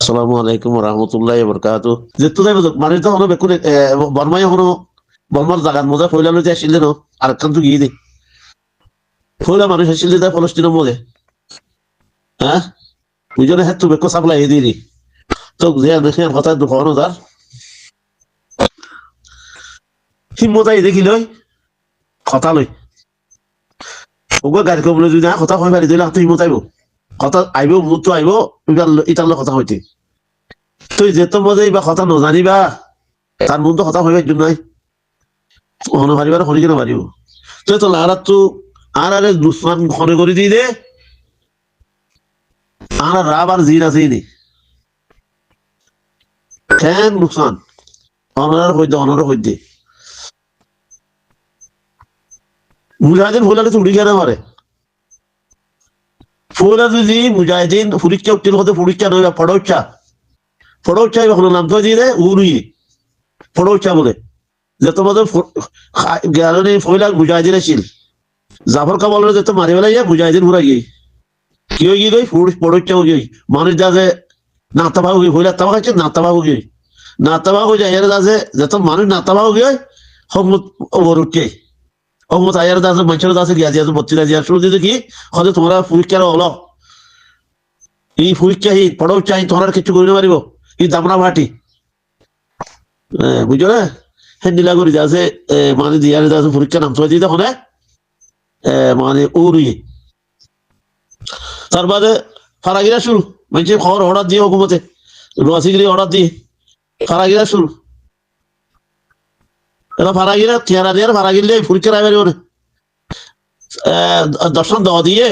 আসসালামু আলাইকুম রহমতুল্লাহি বরকাতু যেহেতু তাই মানে তো হলো বেকুনে বর্মাই হলো বর্মার জাগাত মজা ফইলা লইতে আসলে ন আর কান তো গিয়ে দে ফইলা মানুষ আসলে তাই ফলস্তিনের মজে হ্যাঁ বুঝলে হ্যাঁ তো বেকো সাপ্লাই দিদি তো যে দেখে কথা দুঃখ তার হিম্মতাই দেখি লই কথা লই ওগো গাড়ি কবলে যদি না কথা কই পারি দিলে তো হিম্মতাইব কথা আইব মুহূর্ত আইব ইটার কথা হইতে তুই যেত মজে বা কথা নজানিবা তার মন তো কথা হইবার জন্য হনো পারিবার হরি কেন পারিব তুই তো লারাত তো আর আরে দুশ্মন ঘনে করে দিয়ে দে আর রাব আর জিন আছে নি কেন নুকসান অনর হইতে মুজাহিদিন ফুলালে তো উড়ি কেন মারে ফুলা যদি মুজাহিদিন পরীক্ষা উত্তীর্ণ হতে পরীক্ষা নয় বা পড়ৌচ্ছা এবার কোনো নাম তো দিয়ে দে উড়িয়ে পড়ৌচ্ছা বলে যে তোমাদের জ্ঞানী ফইলা মুজাহিদিন ছিল জাফর কামাল যে তো মারি বেলা মুজাহিদিন ঘুরা গিয়ে কি হয়ে গিয়ে পড়ৌচ্ছা হয়ে গিয়ে মানুষ যাতে নাতাবা হয়ে ফইলা তাবা খাচ্ছে নাতাবা হয়ে গিয়ে নাতাবা হয়ে যায় এর দাসে যত মানুষ নাতাবা হয়ে গিয়ে হকমত ওর উঠছে হকমত আয়ার দাসে মানুষের দাসে গিয়া দিয়ে বত্রিশ দিয়া শুরু দিতে কি হয়তো তোমরা পরীক্ষার হলো এই পরীক্ষা এই পড়াও চাই তোমরা কিছু করে পারিব এই দামনা ভাটি বুঝছো না হ্যাঁ নীলাগরি দাসে মানে দিয়ারে দাসে পরীক্ষা নাম তো দিতে হনে মানে উড়ি তার বাদে ফারাগিরা শুরু মানুষের খবর অর্ডার দিয়ে হুকুমতে রসিগিরি অর্ডার দিয়ে ফারাগিরা শুরু এরা ফারাগিরা চেহারা দিয়ে ফারাগিলে পরীক্ষা রাখবে ওরে দর্শন দেওয়া দিয়ে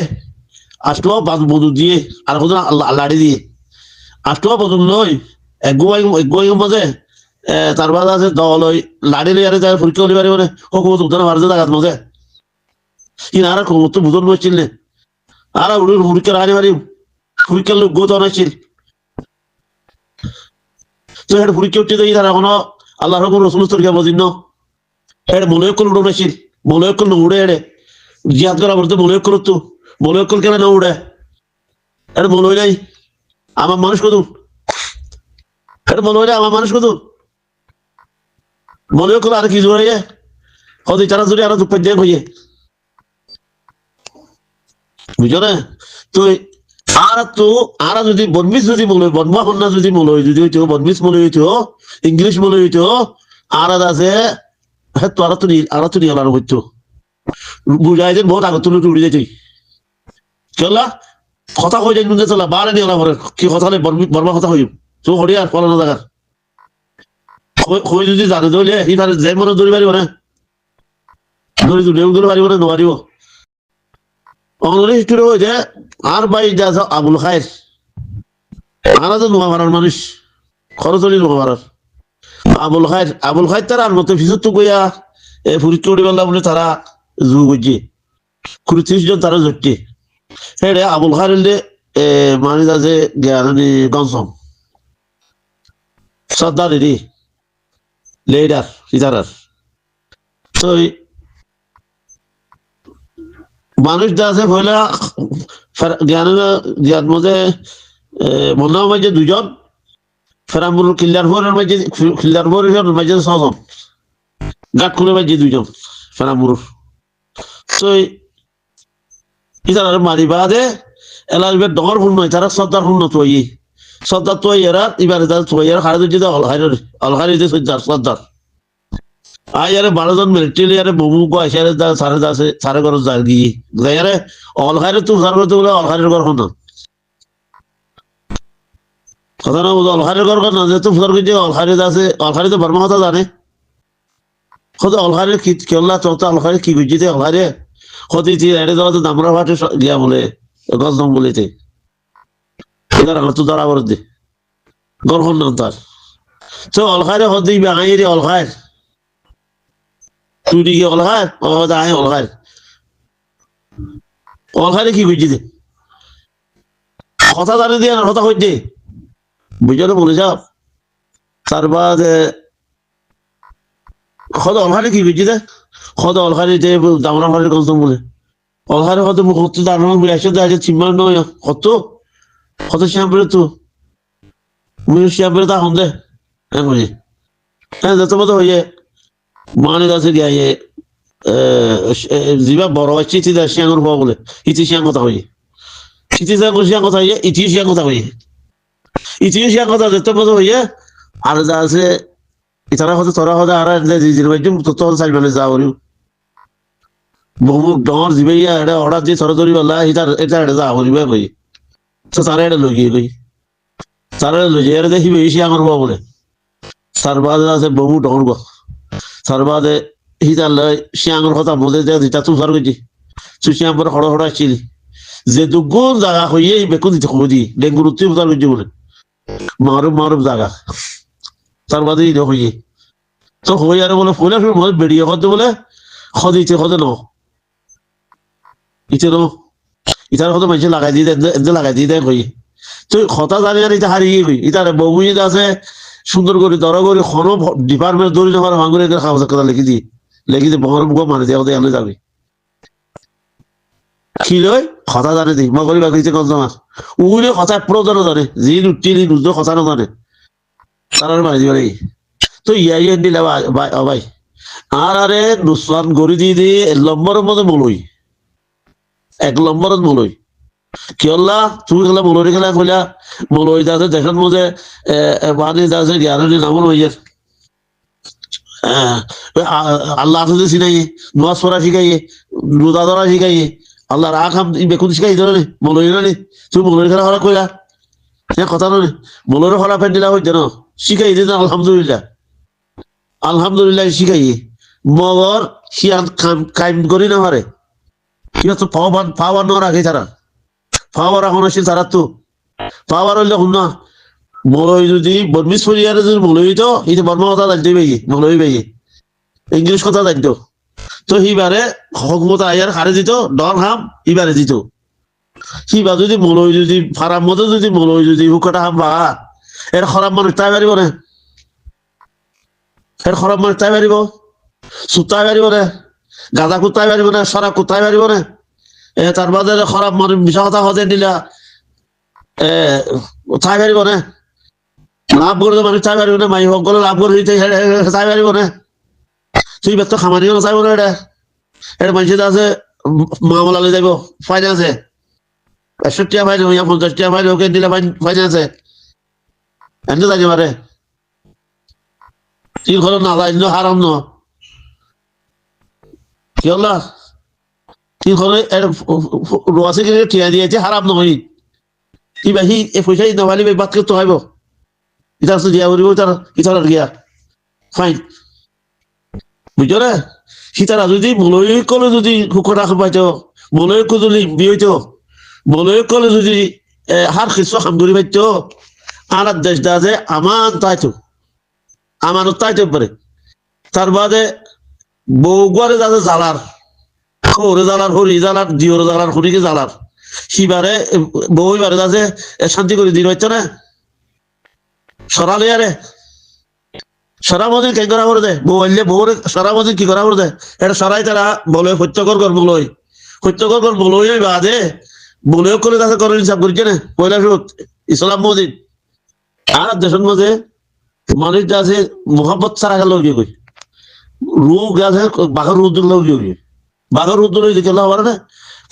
আষ্টুয়া বধু দিয়ে আর কোন লাড়ি দিয়ে আষ্টুয়া বধু লই একগুয়াই মাঝে তার বাদে আছে দল ওই লাড়ি লই আরে পরীক্ষা করি পারি মানে হুকুমত উদ্ধার ভারতে জাগাত মাঝে কিন্তু আর তো বুঝন বসছিল না আর পরীক্ষা রাখতে পারি পরীক্ষার লোক গোত অনাইছিল তো এটা পরীক্ষা উঠতে দেখি তারা এখনো আল্লাহর হুকুম রসুল তরিকা বজিন এটা মলয়কল উড়াইছিল মলয়কল উড়ে এড়ে জিহাদ করা বলতে মলয়কল তো মলয়কল কেন না উড়ে এটা মনে হয় নাই আমার মানুষ কত এটা মনে হয় আমার মানুষ কত মলয়কল আর কি জোরে হয়তো তারা জোরে আরো দুঃখ দিয়ে হইয়ে বুঝছো না তো আর যদি বনমিস যদি মনে হয় বনমা কন্যা যদি মনে হয় যদি হইতো বনমিস মনে হইতো ইংলিশ মনে হইতো আর আছে হ্যাঁ তো আর তো নিয়ে আলাদা হইতো বুঝাই যে বহুত আগত তুলে উড়ে যেতে চলা কথা কই যাই নুনে চলা বারে নিয়ে আলাদা কি কথা নেই বর্মা কথা হইব তো হরি আর ফলানো জায়গার কই যদি জানে ধরলে ইফারে যে মনে ধরি পারিব না ধরি ধরে পারিব না নোৱাৰিব অংরেজ শুরু হয়েছে আর ভাই যা আবুল খায়ের আনা তো নোয়া মারার মানুষ খরচলি নোয়া মারার আবুল খায়ের তারা আর মতো ফিসত তো গইয়া পরীক্ষা উঠে পারলাম বলে তারা জু করছে ৩০ জন তারা জড়ছে হ্যাঁ আবুল খায়ের মানে আছে জ্ঞানী গঞ্জম সর্দার রে লিডার ইতারার তো মানুষ যা আছে পয়লা জ্ঞান মধ্যে মনে মাঝে দুজন ফেরামুর কিল্লারপুরের মাঝে ৬ জন গাট খুলে মাঝে ২ জন ফেরামুর তো ইতারা মারিবা দে এলার ডর শূন্য তারা সর্দার শূন্য সর্দার তো এরা এবারে তো হারে যদি অলহারি সর্দার আয়ারে 12 জন মিলিটারি আরে বমু কো আইসারে সারে ঘর যা গিয়ে যায়ারে অলখারে তো সার করতে বলে অলখারের ঘর কোন কথা না অলখারের ঘর কোন যে তো ফুর গিয়ে অলখারে তো বর্মা কথা জানে খোদ অলখারে কি কেলা চলতা অলখারে কি গুজিতে অলখারে খোদি তি এড়ে দাও তো দামরা ভাটে গিয়া বলে গজদম বলেতে এদার তো দাঁড়া করে দে ঘর কোন নাম তার তো অলখারে হদি বাঙাইরে অলখারে তুই দিকে অলখার আয় অলখারে কি বুঝছি কথা জানে দিয়ে না কথা হইছে বুঝলো বলে যাও তার বাদে কত অলখারে কি বুঝছি কত অলখারে যে দামরা ফারের কত বলে অলখারে কত কত দাম বিরাশি আছে চিম্বার নয় কত শ্যাম বলে তো শিয়া বের তা হন্দে হ্যাঁ কই হ্যাঁ যত মতো হইয়ে মানে আছে গিয়ে জিবা বড় হচ্ছে ইতি শিয়াঙ্গর হওয়া বলে ইতি শিয়াং কথা হইয়ে ইতি শিয়াং কথা হইয়ে ইতি শিয়াং কথা হইয়ে ইতি শিয়াং কথা যত মতো হইয়ে আর যা আছে ইতারা হতে তোরা হতে আর জিজির বাইজুম তত সাইড মানে যা করিও বহু ডর জিবাইয়া এটা অর্ডার দিয়ে সরা ধরি বলা এটা এটা যা করিবে কই তো তারা এটা লইয়ে কই তারা লইয়ে এর দেখি বেশি আমার বাবা বলে তার বাদে আছে বহু ডর গো তার বাদে হিতার লয় শিয়াঙ্গর কথা বলে যে দিতা তুই সার গেছি তুই শিয়াং পরে হড় হড় আসছিলি যে দুগুণ জায়গা হইয়ে বেকুন দিতে খুঁজি ডেঙ্গুর উত্তর উতার গেছি বলে মারুম মারুম জায়গা তার বাদে ইনো হইয়ে তো হই আর বলে ফুলে বলে বেরিয়ে করতে বলে খদিতে খদে ন ইতে ন ইতার কথা মানুষ লাগাই দিয়ে এতে লাগাই দিয়ে দেয় কই তুই কথা জানি আর এটা হারিয়ে গই ইতার বউ আছে সুন্দর করে দরা করে কোনো ডিপার্টমেন্ট দৌড়ি নেওয়ার ভাঙরে খাওয়া কথা লিখি দিয়ে বহর মুখ মানে দিয়ে ওদের এনে যাবে কি লয় কথা জানে দি মই করি বাকি কত মাস উইলে কথা প্রয়োজন জানে যি উঠি নুজো কথা নাজানে তার মারি দিবে তো ইয়াই দিলে ভাই আর আরে নুসরান গড়ি দিয়ে লম্বরের মধ্যে মলই 1 নম্বরত মলই কি হল্লা তুমি খেলা মলরি খেলা কইলা মলই দাসে দেখার মধ্যে বানি দাসে জ্ঞানী নামন হইয়ার আল্লাহ আসলে শিখাই নামাজ পড়া শিখাইয়ে রোজা ধরা শিখাইয়ে আল্লাহ রাগ হাম বেকুন শিখাই ধরে মলই নে তুমি মলরি খেলা হরা কইলা কথা নয় মলরি হরা ফেন দিলা হইতে ন শিখাই দিন আলহামদুলিল্লাহ আলহামদুলিল্লাহ শিখাইয়ে মগর শিয়ান কাইম করি না পারে কিনা তো পাওয়ার ন রাখে তারা পাওয়ার এখন আসছিল তারা তো পাওয়ার হইলে শুন না মলই যদি বর্মিস পরিবারে যদি মলই তো এই বর্মা কথা জানতে পাই মলই পাই ইংলিশ কথা জানতো তো সিবারে হকমত আয়ার হারে দিত ডর হাম ইবারে দিত সিবা যদি মলই যদি ফারাম মতো যদি মলই যদি হুকাটা হাম বা এর খরাব মানুষ তাই পারিব না এর খরাব মানুষ তাই পারিব সুতাই পারিব না গাঁদা কুতাই পারিব না সরা কুতাই পারিব না তার বাদে খরাব মানুষ মিশা কথা হতে দিলা তাই পারিব না লাভ করে মানুষ তাই পারিব না মাই সকলে লাভ করে তাই পারিব না তুই ব্যক্ত খামারিও চাইব না এটা মানুষ আছে মামলা লৈ যাব ফাইন্যান্সে ৬১ টাকা ফাইন ৫০ টাকা ফাইন ওকে দিলে ফাইন্যান্সে এনে যাইতে পারে তুই ঘর না যাই হারাম ন কি হল্লা তুই ঘরে রোয়াছে কিনে ঠিয়া দিয়েছে হারাম নহয় তুই বাহি এই পয়সা নাভালি বাদ করতে হইব ইটা দিয়া করিব ইটার গিয়া ফাইন বুঝছো না সীতারা যদি মলয় কলে যদি কুকুরা পাইতো মলয় যদি বিয়ইত মলয় কলে যদি হার খিস খাম করি পাইতো আর দেশ দাজে আমার তাইতো আমানত তাইতে পারে তার বাদে বউগুয়ারে দাদে জ্বালার খৌরে জ্বালার হরি জ্বালার দিওর জ্বালার হরিকে জ্বালার সিবারে বউ এবারে দাজে শান্তি করে দিন হইতো না সরালে আরে সারা মদিন কে করা করে দে বললে বউরে সারা মদিন কি করা করে দে এটা সারাই তারা বলে সত্যকর কর বলই সত্যকর কর বলই বাদে বলেও করে তাকে করে হিসাব করছে না পয়লা সুদ ইসলাম মদিন আর দেশের মধ্যে মানুষ আছে মোহাম্মত সারা গেল কই রোগ আছে বাঘের রোদ লগে বাঘের রোদ লই দিকে লাভ না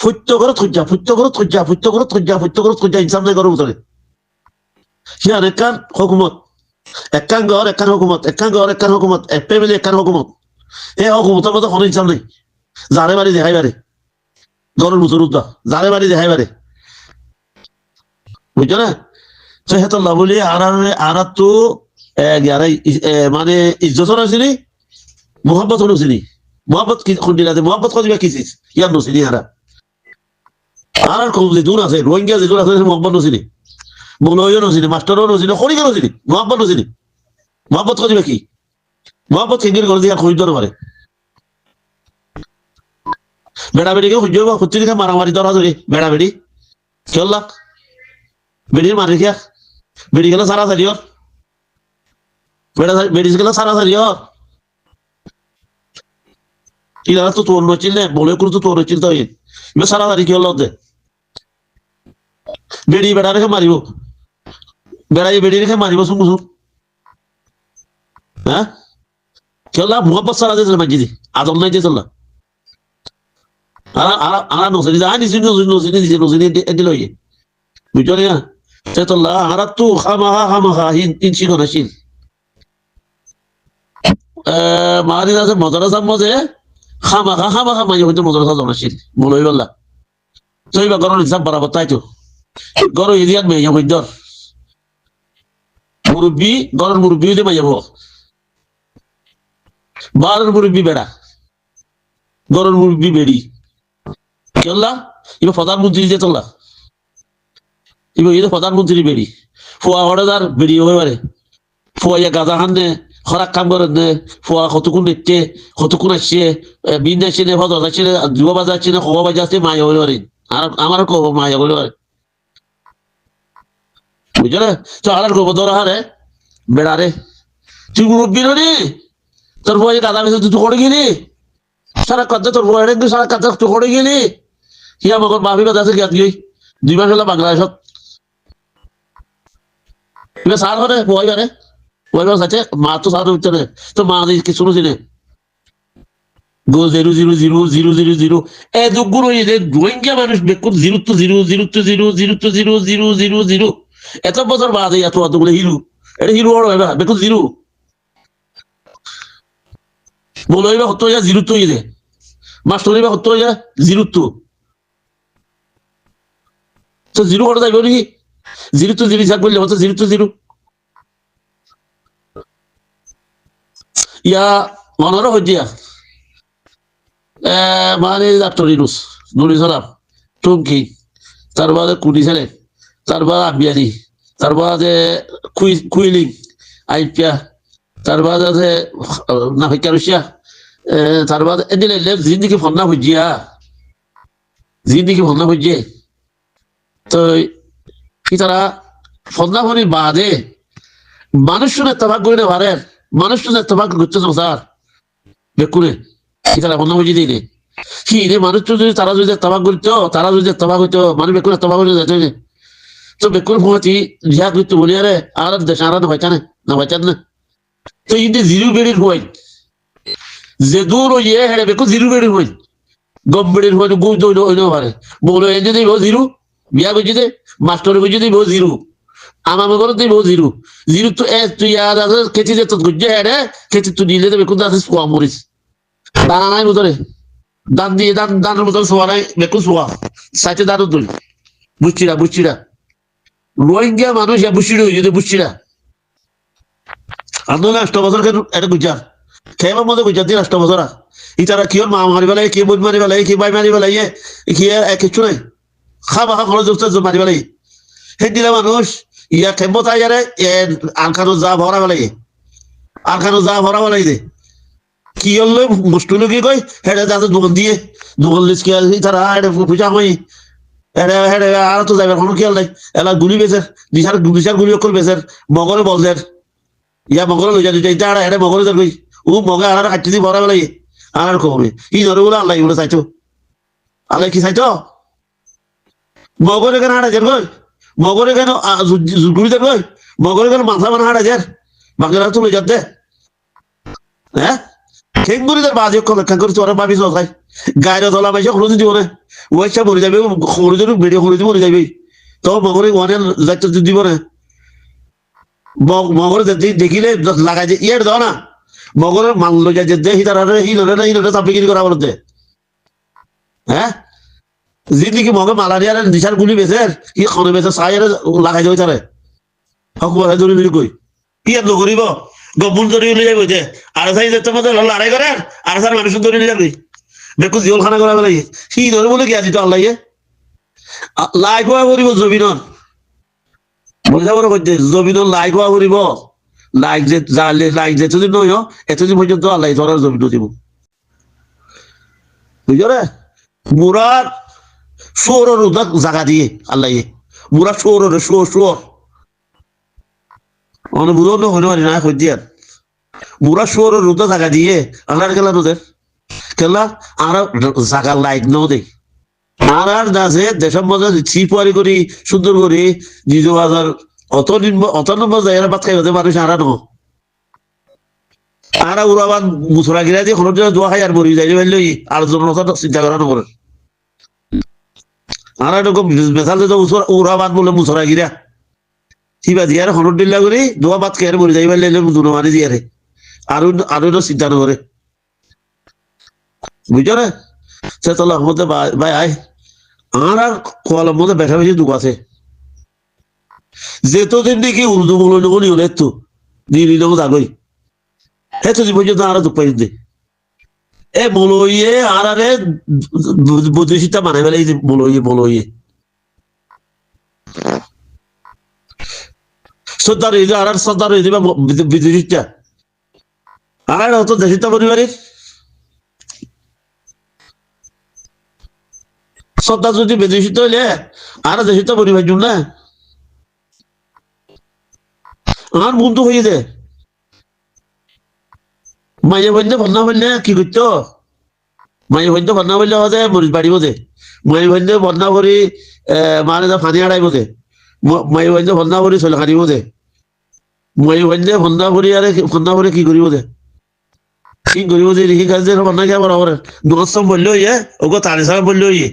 সত্য করে থজ্জা সত্য করে থজ্জা সত্য করে থজ্জা সত্য করে থজ্জা ইনসাম নাই করব তোরে সে আরেকখান হুকুমত একখান ঘর একখান হুকুমত একখান ঘর একখান হুকুমত এক ফ্যামিলি একখান হুকুমত এই হুকুমতের মতো কোনো ইনসাম নেই যারে বাড়ি দেখাই বারে গরের মুসুর উদ্দা যারে বাড়ি দেখাই বারে বুঝছো না তো হেতর লাভলি আর তো মানে ইজ্জত নছিলি মোহাম্মত নছিলি মোহাম্মত কি খুন্দিলা মোহাম্মত কদিবা কিছিস ইয়ার নছিলি আর কম যে দূর আছে রোহিঙ্গা যে দূর আছে মোহাম্মত নছিলি মৌলভীও নছিলি মাস্টারও নছিলি খড়িকে নছিলি মোহাম্মত নছিলি মোহাম্মত কদিবা কি মোহাম্মত কেঙ্গির করে দিয়ে খরিদ পারে বেড়া বেড়িকে সহ্য হব সত্যি দিকে মারামারি ধরা ধরি বেড়া বেড়ি কি হল বেড়ির মারি খেয়া বেড়ি গেলে সারা সারিও বেড়ি গেলে সারা সারিও ইনারা তো তোর নচিল নে বলে করে তো তোর নচিল তো সারা সারি কি হল বেড়ি বেড়া রেখে মারিব বেড়াই বেড়ে রেখে মারিব শুনবো হ্যাঁ কেলা মোহাম্মদ সারা দিয়েছিল মাঝি আদম নাই দিয়েছিল আর নসিনি যা নিছি নসিনি দিছে নসিনি দিল ইয়ে বুঝছো না সে তো আর তো খামাখা ইনছি নাছিল মারি আছে মজারা চামচে খামাখা মাঝে হইতে মজারা চাম নাছিল বলই বললা তো এইবার গরম হিসাব বরাবর তাই তো গরম এরিয়াত মেয়ে হইদর মুরব্বী গরম মুরব্বী হইতে মাই যাব বারের মুরব্বী বেড়া গরম মুরব্বী বেড়ি কেলা এবার প্রধানমন্ত্রী যে তোলা এবার এটা প্রধানমন্ত্রী বেড়ি ফুয়া হঠাৎ বেড়ি হয়ে পারে ফুয়া ইয়া গাঁজা খান নে খরাক কাম করেন নে ফুয়া কতক্ষণ দেখতে কতক্ষণ আসছে বিন আসছে নে ফদ আসছে নে যুব বাজা আসছে নে খবর বাজা আসছে মায়া হয়ে পারে আর আমার কব মায়া হয়ে পারে বুঝছো না তো আর কব ধরা হারে বেড়া রে তুই মুরব্বী নি তোর ফুয়া গাঁজা গেছে তুই করে গেলি সারা কাজে তোর ফুয়া সারা কাজে তুই করে গেলি হিয়া মগর মাফি বাজা আছে গিয়াত গই 2 মাস হলো বাংলাদেশত এবার সার করে ফুয়াই পারে ওইবার আছে মা তো সার ভিতরে তো মা কিছু ছিল গো 0 এ দুগুণ হয়ে যায় রোহিঙ্গা মানুষ বেকুন 0 এত বছর বাদ এত অতগুলো হিরো এটা হিরো বড় এবার বেকুন 0 বলো এবার হতো যা 0 তো ইয়ে মাস্টার এবার হতো যা 0 তো 0 করে যাইব নাকি 0 তো 0 যাক বললে হতো 0 তো 0 ইয়া মনোরা হইয়া মানে ডাক্তার ইনুস নুরি সালাম টুমকি তারপরে কুনি ছেলে তারপরে আবিয়ানি তারপরে কুইলিং আইপিয়া তারপরে আছে নাফিকা রুশিয়া তারপরে এদিন জিন্দিগি ফন্না হইয়া জিন্দিগি ফন্না হইয়ে তো কি তারা ফন্না ফনি বাদে মানুষ শুনে তবাক করে পারেন মানুষ শুনে তবাক করছে সংসার বেকুনে কি তারা ফন্না হইয়ে দিই কি রে মানুষ যদি তারা যদি তবাক করতো তারা যদি তবাক হইতো মানুষ বেকুনে তবাক করে যেত তো বেকুন ফোঁতি ঝিয়া করতো বলি আরে আর দেশ আর না বাঁচান না তো ইন্দি 0 বেড়ির হই যে দূর হইয়ে হেড়ে বেকু 0 বেড়ির হই গম বেড়ির হই গু দইল হইলো পারে বলো এনে দিই 0 বিয়া করছি দে মাস্টার করছি দিই 0 আমার মগর দিই 0 তো এ তুই আর আছে কেচি যে তো গুজে হেড়ে কেচি তুই নিলে তো বেকু দাস সোয়া মরিস দানা নাই মতরে দান দিয়ে দানের মতন সোয়া নাই বেকু সোয়া সাইতে দাঁড়ো তুই বুঝছিরা রোহিঙ্গা মানুষ বুঝছিড়ি হয়ে যদি বুঝছিরা আন্দোলন 8 বছর কেন এটা গুজার খেবার মধ্যে গুজার দিয়ে 8 বছর ইতারা কি মা মারি বেলাই কি বোন মারি বেলাই কি ভাই মারি বেলাই কি কিছু নাই খাবা খরচ মারি বেলাই সেই দিলে মানুষ ইয়া খেমত আয়ারে আলখানো যা ভরা বেলাই আলখানো যা ভরা বেলাই দে কি হল মুষ্টুলো কি কই হেডে যাতে দোকান দিয়ে দোকান লিস কি তারা পূজা হই হেডে আর তো যাইবার কোনো খেয়াল নাই এলা গুলি বেচের দিশার গুলি অকল বেচের মগরে বলছের ইয়া মগরে লই যাই এটা আর হেডে মগরে যাই ও মগে আর কাটি দি ভরা বেলাই আর কবে ই ধরে বলে আল্লাহ বলে চাইতো আল্লাহ কি চাইতো মগরে কেন হাড়া যার কই মগরে কেন গুলি যার কই মগরে কেন মাথা বানা হাড়া যার বাংলা তো লই যাতে হ্যাঁ খেঙ্গুরি তার বাজে কলেক্ষণ করে তোরা ভাবি চাই গায়ের দলা পাইছে খরচ দিব না ওইসা মরে যাবে খরচের ভিডিও খরচ মরে যাবে তো মগরে ওয়ানের দায়িত্ব দিব না মগরে দেখিলে লাগাই যে ইয়ার দাও না মগরের মান লই যায় যে হিতারা হিলোরে চাপিগিরি করা বলতে হ্যাঁ জিন্দিগি মগে মালারিয়ার দিশার গুলি বেচের ই খনে বেচে চাই লাগাই যাবে তারে হকুমারে ধরি কই কি আর নকরিব গবুল ধরে নিয়ে যাবে যে আর চাই যেতে মধ্যে লড়াই করে আর স্যার মানুষ ধরে নিয়ে যাবে বেকু জিওল খানা করা বলে সি ধরে বলে কি আজি তো আল্লাহ লাইক হওয়া করিব জমিনন বুঝা বড় করতে জমিনন লাইক হওয়া করিব লাইক যে লাইক যেতদিন নই এতদিন পর্যন্ত আল্লাহ ধরার জমিন দিব বুঝছো রে মুরার সোরের উদাক জায়গা দিয়ে আল্লাহ মুরা সোরের সোর অনেক বুঝল হইতে পারি না হই দিয়ে মুরা সোরের উদা জায়গা দিয়ে আল্লাহর খেলা নদের খেলা আর জায়গা লাইক ন দেই আর আর দাসে দেশের মধ্যে চিপারি করি সুন্দর করি 2,000 অত নম্বর জায়গা বাদ খাই হতে মানুষ আরা নহ আরা উড়াবান মুসরা গিরা দিয়ে কোনো দোয়া খাই আর মরি যাই পারলে আর জনের কথা চিন্তা করা নকরে আরা এরকম মেথাল তো উড়াবান বলে মুসরা গিরা সিবা দিয়ার হনুর ডিল্লা করি দোয়া বাদ খাই আর মরি যাই পারলে দুনো মানি দিয়ারে আরো চিন্তা নকরে বুঝছো না সে তোলার মধ্যে ভাই আয় আর কোয়ালের মধ্যে বেশা বেশি দুঃখ আছে যেতদিন দেখি উর্দু বলো নগনি হলে তো দিলি নগ দাগই হেতু দি পর্যন্ত আর দুঃখ পাই দে এ বলইয়ে আর আরে বৈদেশিকটা মানে ফেলে বলইয়ে শ্রদ্ধার হয়ে আর শ্রদ্ধার হয়ে যাবে বিদেশিকটা আর অত দেশিকটা পরিবারের শ্রদ্ধা যদি বিদেশিত হইলে আর দেশিত পরিবার না আর বন্ধু হয়ে দে মাইয়া বললে বন্যা বললে কি করতো মাইয়া বললে বন্যা বললে হতে মরিচ বাড়িব দে মাই বললে বন্যা করি মানে ফানি আড়াইব দে মাই বললে বন্যা করি চলে খানিব দে মাই বললে বন্যা করি আরে বন্যা করে কি করিব দে কি করিব দে রেখে কাজ দিয়ে বন্যা কে বরাবর দোস্তম বললো ইয়ে ওকে তারি সাহেব বললো ইয়ে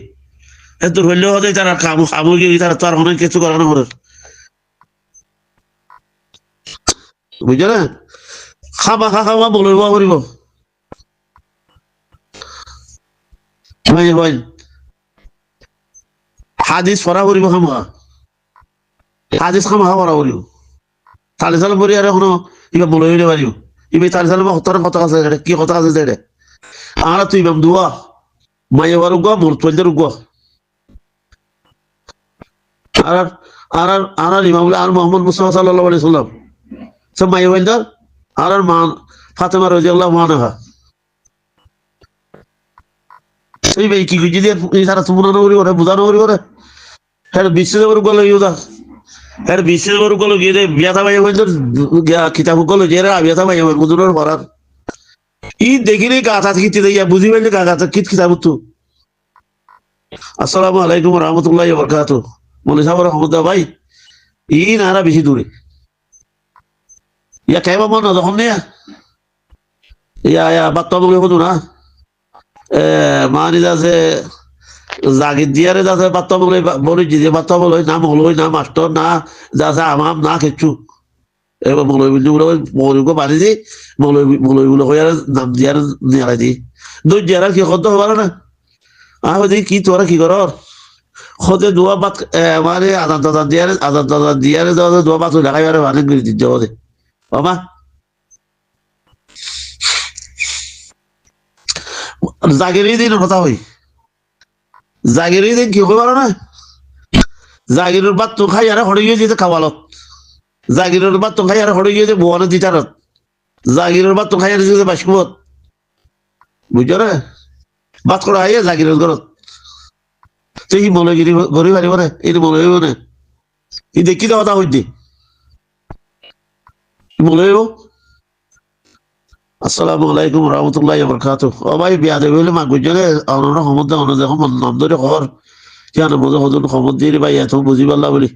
তোর বললেও হতে তারা সামগ্রী তারা তো আর অনেক কিছু করানো করে বুঝছো না খাবা বলব করিব হাদিস পড়া করিব খামা হাদিস খামা পড়া করিব তালে চালে পড়ি আর এখনো ইবা বলে হইলে পারিব ইবে তালে চালে হতার কথা আছে কি কথা আছে যে আর তুই বাম দুয়া মাইয়া বারু গা মোর তোলদের গা আর আর আর ইমাম আর মোহাম্মদ মুস্তাফা সাল্লাল্লাহু আলাইহি সাল্লাম সব মাইয়া বলদার আর মা ফাতেমা রাদিয়াল্লাহু আনহা এই ভাই কি যদি তারা তুমনা নগরী করে বুঝা নগরী করে হ্যাঁ বিশ্বের গেল ইউদা হ্যাঁ বিশ্বের গেল গিয়ে বিয়াথা ভাই বলতো কিতাব গেলো যে বিয়াথা ভাই বুঝুনোর পড়ার ই দেখিনি গাথা কিতে দিয়া বুঝি পাইলে গাথা কিত কিতাব তো আসসালামু আলাইকুম ওয়া রাহমাতুল্লাহি ওয়া বারাকাতুহু বলে সাহেব রহমতুল্লাহ ভাই ই নারা বেশি দূরে ইয়া কেবা মন যখন নিয়া ইয়া বাত্তা বলে হতো না মানি যাচ্ছে জাগির দিয়ারে যাচ্ছে বাত্তা বলে বলে যে বাত্তা বলে না মৌলই না মাস্টার না যাচ্ছে আমাম না খেচ্ছু এবার মৌলবীগুলো বানিয়ে মৌলবীগুলো হয়ে নাম দিয়ার নিয়ারা দি দুই দিয়ারা কি করতে হবে না আহ কি তোরা কি কর হতে দোয়া বাত মানে আদান দিয়ারে দোয়া বাত লাগাইবারে মানে দিতে হবে বাবা জাগির দিন কথা হই জাগির দিন কি হইবার না জাগিরের বাত তো খাই আর হড়ে গিয়ে যেতে খাওয়ালত জাগিরের বাত তো খাই আর হড়ে গিয়ে বনে দিতারত জাগিরের বাত তো খাই আর যেতে বাসকবত বুঝছো না বাত করা হয় জাগিরের ঘরত তুই কি মৌলগিরি ঘুরি পারিব না এই মৌলব না ই দেখি তো কথা হইতে মৌলব আসসালামু আলাইকুম ওয়া রাহমাতুল্লাহি ওয়া বারাকাতুহু ও ভাই বিয়া দেবে হলে মা গুজরে অনরা সমুদ্র অন দেখো নাম ধরে খবর জানো মজা হজুর খবর দিয়ে ভাই এত বুঝি পারলা বলি